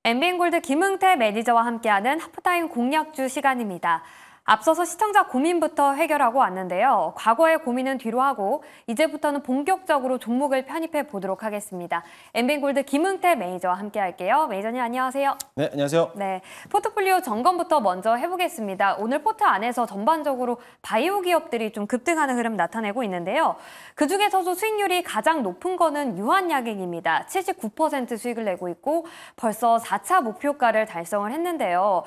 엠비엔골드 김응태 매니저와 함께하는 하프타임 공략주 시간입니다. 앞서서 시청자 고민부터 해결하고 왔는데요. 과거의 고민은 뒤로 하고 이제부터는 본격적으로 종목을 편입해 보도록 하겠습니다. 엠비엔골드 김응태 매니저와 함께할게요. 매니저님 안녕하세요. 네, 안녕하세요. 네, 포트폴리오 점검부터 먼저 해보겠습니다. 오늘 포트 안에서 전반적으로 바이오 기업들이 좀 급등하는 흐름 나타내고 있는데요. 그중에서도 수익률이 가장 높은 거는 유한양행입니다. 79% 수익을 내고 있고 벌써 4차 목표가를 달성을 했는데요.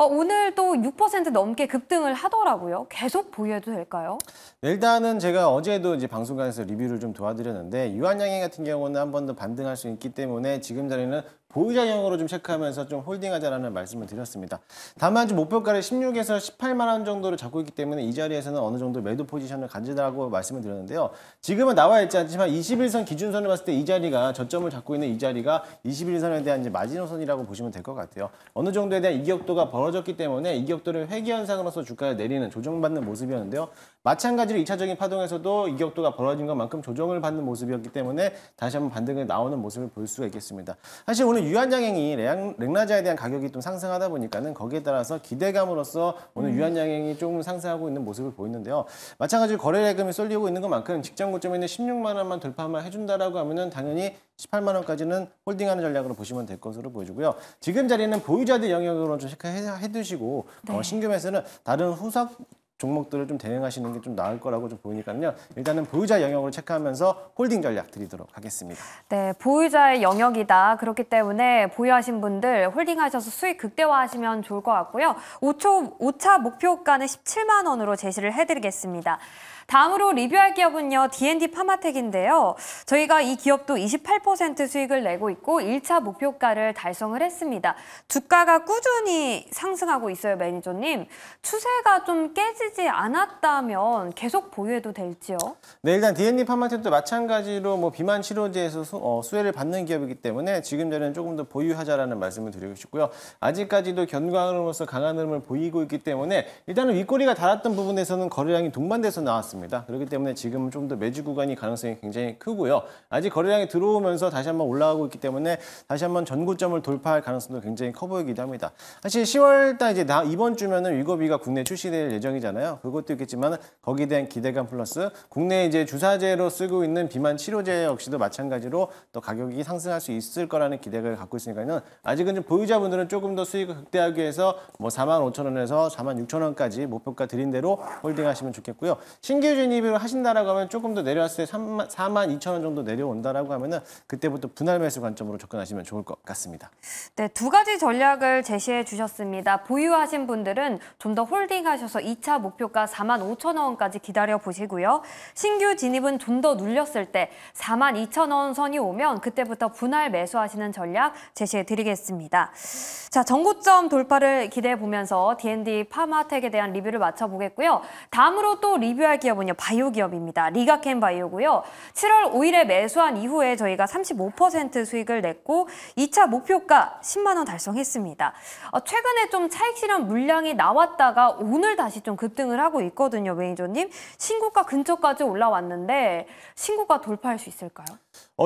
오늘 또 6% 넘게 급등을 하더라고요. 계속 보유해도 될까요? 네, 일단은 제가 어제도 이제 방송관에서 리뷰를 좀 도와드렸는데 유한양행 같은 경우는 한 번 더 반등할 수 있기 때문에 지금 자리는 보유자형으로 좀 체크하면서 좀 홀딩하자라는 말씀을 드렸습니다. 다만 좀 목표가를 16에서 18만 원 정도를 잡고 있기 때문에 이 자리에서는 어느 정도 매도 포지션을 가지라고 말씀을 드렸는데요. 지금은 나와 있지 않지만 21선 기준선을 봤을 때 이 자리가 저점을 잡고 있는 이 자리가 21선에 대한 이제 마지노선이라고 보시면 될 것 같아요. 어느 정도에 대한 이격도가 벌어졌기 때문에 이격도를 회귀 현상으로서 주가를 내리는 조정받는 모습이었는데요. 마찬가지로 2차적인 파동에서도 이격도가 벌어진 것만큼 조정을 받는 모습이었기 때문에 다시 한번 반등이 나오는 모습을 볼 수가 있겠습니다. 사실 오늘 유한양행이 렉나자에 대한 가격이 좀 상승하다 보니까는 거기에 따라서 기대감으로서 오늘 유한양행이 조금 상승하고 있는 모습을 보이는데요. 마찬가지로 거래대금이 쏠리고 있는 것만큼 직전 고점에 있는 16만 원만 돌파만 해준다라고 하면은 당연히 18만 원까지는 홀딩하는 전략으로 보시면 될 것으로 보여지고요. 지금 자리는 보유자들 영역으로 좀 체크해 두시고 네. 신규 매수는 다른 후속 종목들을 좀 대응하시는 게 좀 나을 거라고 좀 보이니까요. 일단은 보유자 영역으로 체크하면서 홀딩 전략 드리도록 하겠습니다. 네, 보유자의 영역이다. 그렇기 때문에 보유하신 분들 홀딩하셔서 수익 극대화하시면 좋을 것 같고요. 5차 목표가는 17만 원으로 제시를 해드리겠습니다. 다음으로 리뷰할 기업은요, D&D 파마텍인데요. 저희가 이 기업도 28% 수익을 내고 있고 1차 목표가를 달성을 했습니다. 주가가 꾸준히 상승하고 있어요, 매니저님. 추세가 좀 깨지지 않았다면 계속 보유해도 될지요? 네, 일단 D&D 파마텍도 마찬가지로 뭐 비만 치료제에서 수혜를 받는 기업이기 때문에 지금 자리는 조금 더 보유하자라는 말씀을 드리고 싶고요. 아직까지도 견고함으로써 강한 흐름을 보이고 있기 때문에 일단은 윗꼬리가 닳았던 부분에서는 거래량이 동반돼서 나왔습니다. 그렇기 때문에 지금은 좀 더 매주 구간이 가능성이 굉장히 크고요. 아직 거래량이 들어오면서 다시 한번 올라가고 있기 때문에 다시 한번 전고점을 돌파할 가능성도 굉장히 커 보이기도 합니다. 사실 10월달 이제 이번 주면은 위고비가 국내 출시될 예정이잖아요. 그것도 있겠지만 거기에 대한 기대감 플러스 국내 이제 주사제로 쓰고 있는 비만 치료제 역시도 마찬가지로 또 가격이 상승할 수 있을 거라는 기대를 갖고 있으니까는 아직은 좀 보유자분들은 조금 더 수익을 극대화하기 위해서 뭐 45,000원에서 46,000원까지 목표가 드린 대로 홀딩하시면 좋겠고요. 신규 진입을 하신다라고 하면 조금 더 내려왔을 때 42,000원 정도 내려온다라고 하면은 그때부터 분할 매수 관점으로 접근하시면 좋을 것 같습니다. 네, 두 가지 전략을 제시해 주셨습니다. 보유하신 분들은 좀 더 홀딩하셔서 2차 목표가 45,000원까지 기다려 보시고요. 신규 진입은 좀 더 눌렸을 때 42,000원 선이 오면 그때부터 분할 매수하시는 전략 제시해 드리겠습니다. 자, 전고점 돌파를 기대해 보면서 D&D 파마텍에 대한 리뷰를 마쳐보겠고요. 다음으로 또 리뷰할 기업은요, 바이오 기업입니다. 리가켄 바이오고요. 7월 5일에 매수한 이후에 저희가 35% 수익을 냈고 2차 목표가 10만 원 달성했습니다. 최근에 좀 차익 실현 물량이 나왔다가 오늘 다시 좀 급등을 하고 있거든요, 매니저님. 신고가 근처까지 올라왔는데 신고가 돌파할 수 있을까요?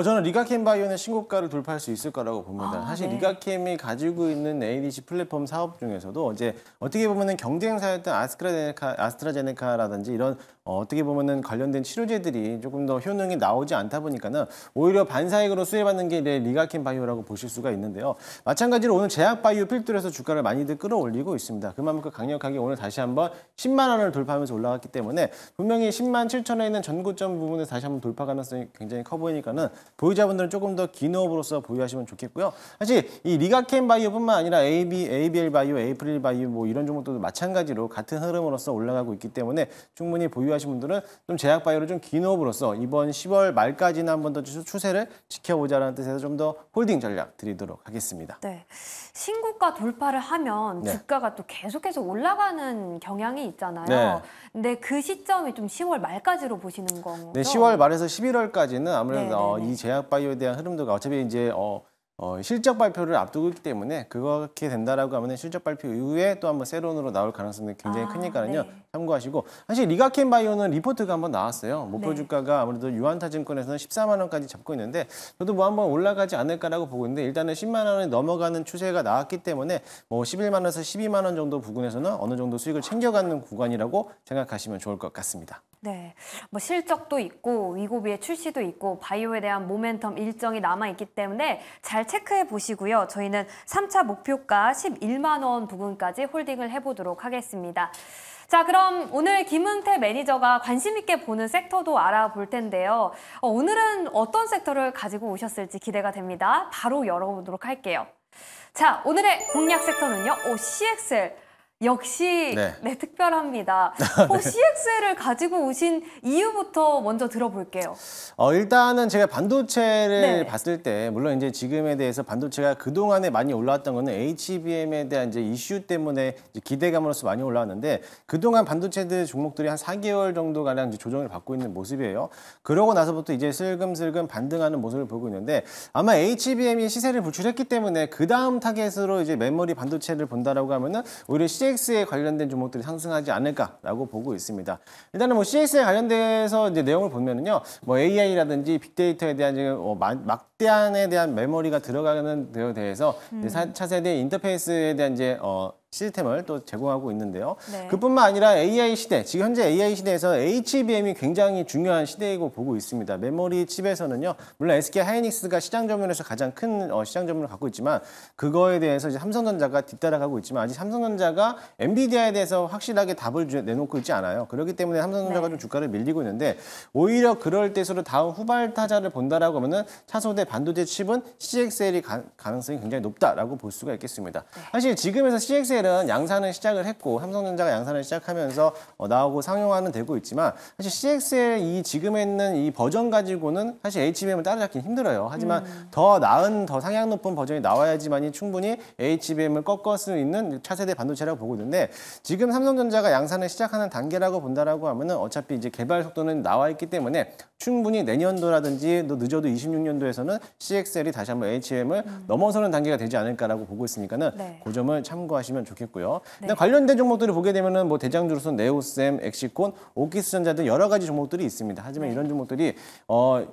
저는 리가켄 바이오는 신고가를 돌파할 수 있을 거라고 봅니다. 사실 네. 리가켄이 가지고 있는 ADC 플랫폼 사업 중에서도 이제 어떻게 보면은 경쟁사였던 아스트라제네카라든지 이런 어떻게 보면은 관련된 치료제들이 조금 더 효능이 나오지 않다 보니까는 오히려 반사익으로 수혜받는 게 리가켄 바이오라고 보실 수가 있는데요. 마찬가지로 오늘 제약 바이오 필두에서 주가를 많이들 끌어올리고 있습니다. 그만큼 강력하게 오늘 다시 한번 10만 원을 돌파하면서 올라갔기 때문에 분명히 10만 7천원에 있는 전고점 부분에서 다시 한번 돌파 가능성이 굉장히 커 보이니까는 보유자분들은 조금 더 긴 호흡으로서 보유하시면 좋겠고요. 사실 이 리가켄 바이오뿐만 아니라 ABL 바이오, 에이프릴 바이오 뭐 이런 종목들도 마찬가지로 같은 흐름으로서 올라가고 있기 때문에 충분히 보유하신 분들은 좀 제약 바이오를 좀 긴 호흡으로서 이번 10월 말까지는 한 번 더 추세를 지켜보자라는 뜻에서 좀 더 홀딩 전략 드리도록 하겠습니다. 네. 신고가 돌파를 하면 네. 주가가 또 계속해서 올라가는 경향이 있잖아요. 네. 근데 그 시점이 좀 10월 말까지로 보시는 거죠? 네, 10월 말에서 11월까지는 아무래도 네네네. 이 제약 바이오에 대한 흐름도 어차피 이제 실적 발표를 앞두고 있기 때문에 그렇게 된다라고 하면 실적 발표 이후에 또 한번 세론으로 나올 가능성이 굉장히 크니까요. 네. 참고하시고 사실 리가켄 바이오는 리포트가 한번 나왔어요. 목표 네. 주가가 아무래도 유한타증권에서는 14만 원까지 잡고 있는데 저도 뭐 한번 올라가지 않을까라고 보고 있는데 일단은 10만 원을 넘어가는 추세가 나왔기 때문에 뭐 11만 원에서 12만 원 정도 부근에서는 어느 정도 수익을 챙겨가는 구간이라고 생각하시면 좋을 것 같습니다. 네, 뭐 실적도 있고 위고비의 출시도 있고 바이오에 대한 모멘텀 일정이 남아있기 때문에 잘 체크해 보시고요. 저희는 3차 목표가 11만 원 부근까지 홀딩을 해보도록 하겠습니다. 자, 그럼 오늘 김은태 매니저가 관심 있게 보는 섹터도 알아볼 텐데요. 오늘은 어떤 섹터를 가지고 오셨을지 기대가 됩니다. 바로 열어보도록 할게요. 자, 오늘의 공략 섹터는요. CXL. 역시 네. 특별합니다. CXL을 가지고 오신 이유부터 먼저 들어볼게요. 일단은 제가 반도체를 네. 봤을 때 물론 이제 지금에 대해서 반도체가 그동안에 많이 올라왔던 거는 HBM에 대한 이제 이슈 때문에 이제 기대감으로서 많이 올라왔는데 그동안 반도체들 종목들이 한 4개월 정도 가량 이제 조정을 받고 있는 모습이에요. 그러고 나서부터 이제 슬금슬금 반등하는 모습을 보고 있는데 아마 HBM이 시세를 불출했기 때문에 그 다음 타겟으로 이제 메모리 반도체를 본다라고 하면은 오히려 CX에 관련된 종목들이 상승하지 않을까라고 보고 있습니다. 일단은 뭐 CX에 관련돼서 이제 내용을 보면은요, 뭐 AI라든지 빅데이터에 대한 막대한에 대한 메모리가 들어가는 데에 대해서 차세대 인터페이스에 대한 이제 시스템을 또 제공하고 있는데요. 네. 그뿐만 아니라 AI 시대, 지금 현재 AI 시대에서 HBM이 굉장히 중요한 시대이고 보고 있습니다. 메모리 칩에서는요, 물론 SK 하이닉스가 시장 점유율에서 가장 큰 시장 점유율을 갖고 있지만 그거에 대해서 이제 삼성전자가 뒤따라가고 있지만 아직 삼성전자가 엔비디아에 대해서 확실하게 답을 내놓고 있지 않아요. 그렇기 때문에 삼성전자가 좀 주가를 밀리고 있는데 오히려 그럴 때수록 다음 후발 타자를 본다라고 하면은 차소대 반도체 칩은 CXL이 가능성이 굉장히 높다라고 볼 수가 있겠습니다. 사실 지금에서 CXL 은 양산을 시작을 했고 삼성전자가 양산을 시작하면서 나오고 상용화는 되고 있지만 사실 CXL 이 지금에 있는 이 버전 가지고는 사실 HBM을 따라잡기 힘들어요. 하지만 더 나은 더 상향 높은 버전이 나와야지만이 충분히 HBM을 꺾을 수 있는 차세대 반도체라고 보고 있는데 지금 삼성전자가 양산을 시작하는 단계라고 본다라고 하면은 어차피 이제 개발 속도는 나와 있기 때문에 충분히 내년도라든지 또 늦어도 26년도에서는 CXL이 다시 한번 HBM을 넘어서는 단계가 되지 않을까라고 보고 있으니까는 네. 그 점을 참고하시면 좋겠고요. 네. 관련된 종목들을 보게 되면은 뭐 대장주로서 네오셈, 엑시콘, 오키스전자 등 여러 가지 종목들이 있습니다. 하지만 이런 종목들이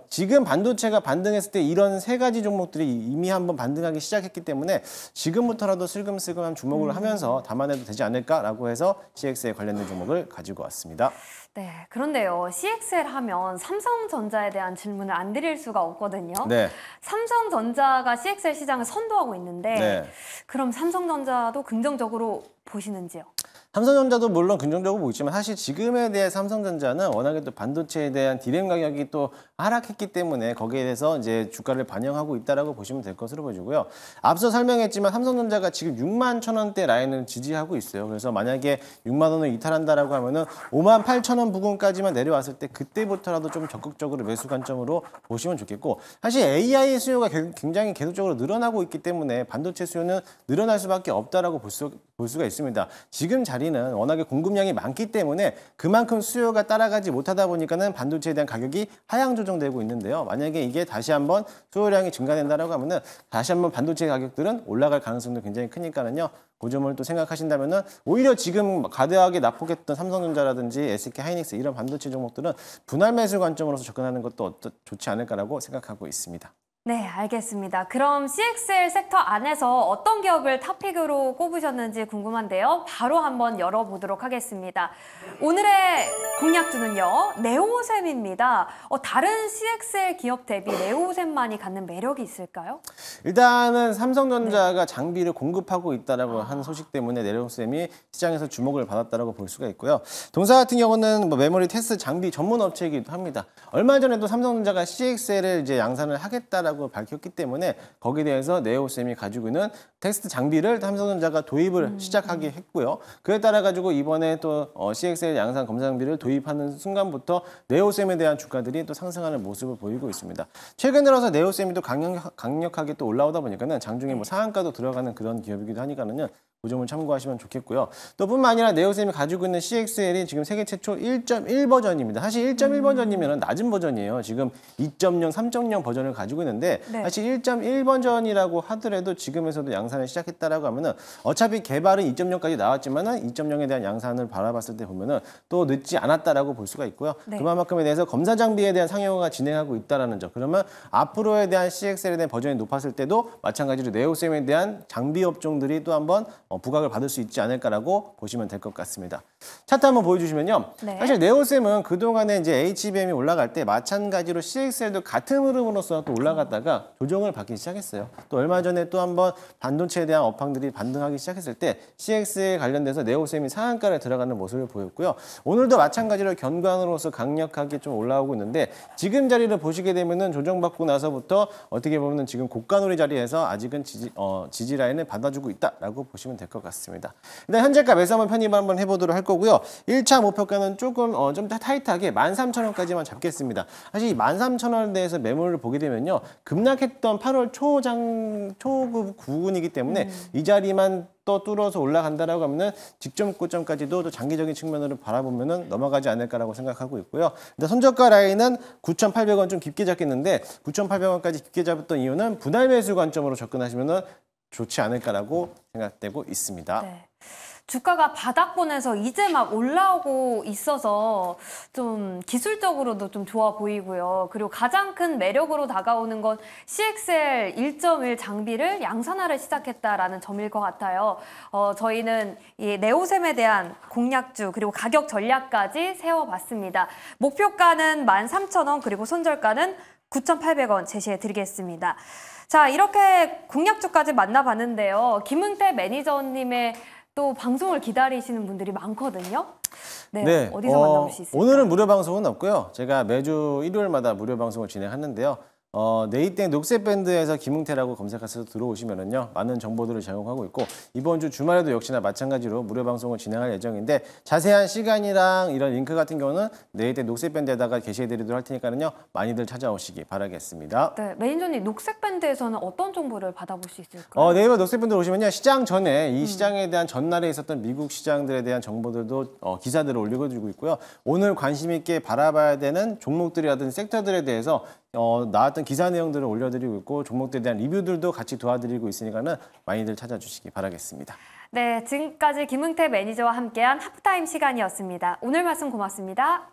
지금 반도체가 반등했을 때 이런 세 가지 종목들이 이미 한번 반등하기 시작했기 때문에 지금부터라도 슬금슬금 주목을 하면서 담아내도 되지 않을까라고 해서 CX에 관련된 종목을 가지고 왔습니다. 네, 그런데요. CXL 하면 삼성전자에 대한 질문을 안 드릴 수가 없거든요. 네. 삼성전자가 CXL 시장을 선도하고 있는데 네. 그럼 삼성전자도 긍정적으로 보시는지요? 삼성전자도 물론 긍정적으로 보고 있지만 사실 지금에 대해 삼성전자는 워낙에 또 반도체에 대한 디램 가격이 또 하락했기 때문에 거기에 대해서 이제 주가를 반영하고 있다라고 보시면 될 것으로 보이고요. 앞서 설명했지만 삼성전자가 지금 6만 1,000원대 라인을 지지하고 있어요. 그래서 만약에 6만 원을 이탈한다라고 하면은 5만 8,000원 부근까지만 내려왔을 때 그때부터라도 좀 적극적으로 매수 관점으로 보시면 좋겠고 사실 AI 수요가 굉장히 계속적으로 늘어나고 있기 때문에 반도체 수요는 늘어날 수밖에 없다라고 볼 수가 있습니다. 지금 자리는 워낙에 공급량이 많기 때문에 그만큼 수요가 따라가지 못하다 보니까는 반도체에 대한 가격이 하향 조정되고 있는데요. 만약에 이게 다시 한번 수요량이 증가된다라고 하면은 다시 한번 반도체 가격들은 올라갈 가능성도 굉장히 크니까는요. 그 점을 또 생각하신다면은 오히려 지금 가대하게 낙폭했던 삼성전자라든지 SK 하이닉스 이런 반도체 종목들은 분할 매수 관점으로서 접근하는 것도 좋지 않을까라고 생각하고 있습니다. 네, 알겠습니다. 그럼 CXL 섹터 안에서 어떤 기업을 탑픽으로 꼽으셨는지 궁금한데요. 바로 한번 열어보도록 하겠습니다. 오늘의 공략주는요, 네오셈입니다. 다른 CXL 기업 대비 네오셈만이 갖는 매력이 있을까요? 일단은 삼성전자가 장비를 공급하고 있다라고 하는 소식 때문에 네오셈이 시장에서 주목을 받았다라고 볼 수가 있고요. 동사 같은 경우는 뭐 메모리 테스트 장비 전문 업체이기도 합니다. 얼마 전에도 삼성전자가 CXL을 이제 양산을 하겠다라고 밝혔기 때문에 거기에 대해서 네오셈이 가지고 있는 테스트 장비를 삼성전자가 도입을 시작하게 했고요. 그에 따라 가지고 이번에 또 CXL 양산 검사 장비를 도입하는 순간부터 네오셈에 대한 주가들이 또 상승하는 모습을 보이고 있습니다. 최근 들어서 네오셈이 또 강력하게 또 올라오다 보니까는 장중에 뭐 상한가도 들어가는 그런 기업이기도 하니까는요. 그 점을 참고하시면 좋겠고요. 또 뿐만 아니라 네오셈이 가지고 있는 CXL이 지금 세계 최초 1.1 버전입니다. 사실 1.1 버전이면 낮은 버전이에요. 지금 2.0, 3.0 버전을 가지고 있는데 네. 사실 1.1 버전이라고 하더라도 지금에서도 양산을 시작했다라고 하면은 어차피 개발은 2.0까지 나왔지만은 2.0에 대한 양산을 바라봤을 때 보면은 또 늦지 않았다라고 볼 수가 있고요. 네. 그만큼에 대해서 검사 장비에 대한 상용화가 진행하고 있다라는 점. 그러면 앞으로에 대한 CXL에 대한 버전이 높았을 때도 마찬가지로 네오셈에 대한 장비 업종들이 또 한번 부각을 받을 수 있지 않을까라고 보시면 될 것 같습니다. 차트 한번 보여주시면요. 네. 사실 네오셈은 그동안에 이제 HBM이 올라갈 때 마찬가지로 CXL도 같은 흐름으로서 또 올라갔다가 조정을 받기 시작했어요. 또 얼마 전에 또 한번 반도체에 대한 업황들이 반등하기 시작했을 때 CXL 관련돼서 네오셈이 상한가를 들어가는 모습을 보였고요. 오늘도 마찬가지로 견관으로서 강력하게 좀 올라오고 있는데 지금 자리를 보시게 되면은 조정받고 나서부터 어떻게 보면은 지금 고가놀이 자리에서 아직은 지지 라인을 받아주고 있다라고 보시면 될 것 같습니다. 일단 현재가 매수 한번 편입 한번 해보도록 할 거고요. 1차 목표가는 조금 좀 더 타이트하게 13,000원까지만 잡겠습니다. 사실 이 13,000원에 대해서 매물을 보게 되면요. 급락했던 8월 초급 구근이기 때문에 이 자리만 또 뚫어서 올라간다라고 하면은 직전 고점까지도 또 장기적인 측면으로 바라보면은 넘어가지 않을까라고 생각하고 있고요. 일단 손저가 라인은 9,800원 좀 깊게 잡겠는데 9,800원까지 깊게 잡았던 이유는 분할 매수 관점으로 접근하시면은 좋지 않을까라고 생각되고 있습니다. 네. 주가가 바닥권에서 이제 막 올라오고 있어서 좀 기술적으로도 좀 좋아 보이고요. 그리고 가장 큰 매력으로 다가오는 건 CXL 1.1 장비를 양산화를 시작했다라는 점일 것 같아요. 저희는 이 네오셈에 대한 공략주 그리고 가격 전략까지 세워봤습니다. 목표가는 13,000원 그리고 손절가는 9,800원 제시해 드리겠습니다. 자, 이렇게 공략주까지 만나봤는데요. 김은태 매니저님의 또 방송을 기다리시는 분들이 많거든요. 네, 어디서 만나볼 수 있을까요? 오늘은 무료 방송은 없고요. 제가 매주 일요일마다 무료 방송을 진행하는데요. 네이땡 녹색밴드에서 김웅태라고 검색해서 들어오시면은요 많은 정보들을 제공하고 있고 이번 주 주말에도 역시나 마찬가지로 무료 방송을 진행할 예정인데 자세한 시간이랑 이런 링크 같은 경우는 네이땡 녹색밴드에다가 게시해드리도록 할 테니까는요 많이들 찾아오시기 바라겠습니다. 네, 매니저님 녹색밴드에서는 어떤 정보를 받아볼 수 있을까요? 네이버 녹색밴드 오시면요 시장 전에 이 시장에 대한 전날에 있었던 미국 시장들에 대한 정보들도 기사들을 올려주고 있고요. 오늘 관심 있게 바라봐야 되는 종목들이라든지 섹터들에 대해서 나왔던 기사 내용들을 올려드리고 있고 종목들에 대한 리뷰들도 같이 도와드리고 있으니까는 많이들 찾아주시기 바라겠습니다. 네, 지금까지 김은태 매니저와 함께한 하프타임 시간이었습니다. 오늘 말씀 고맙습니다.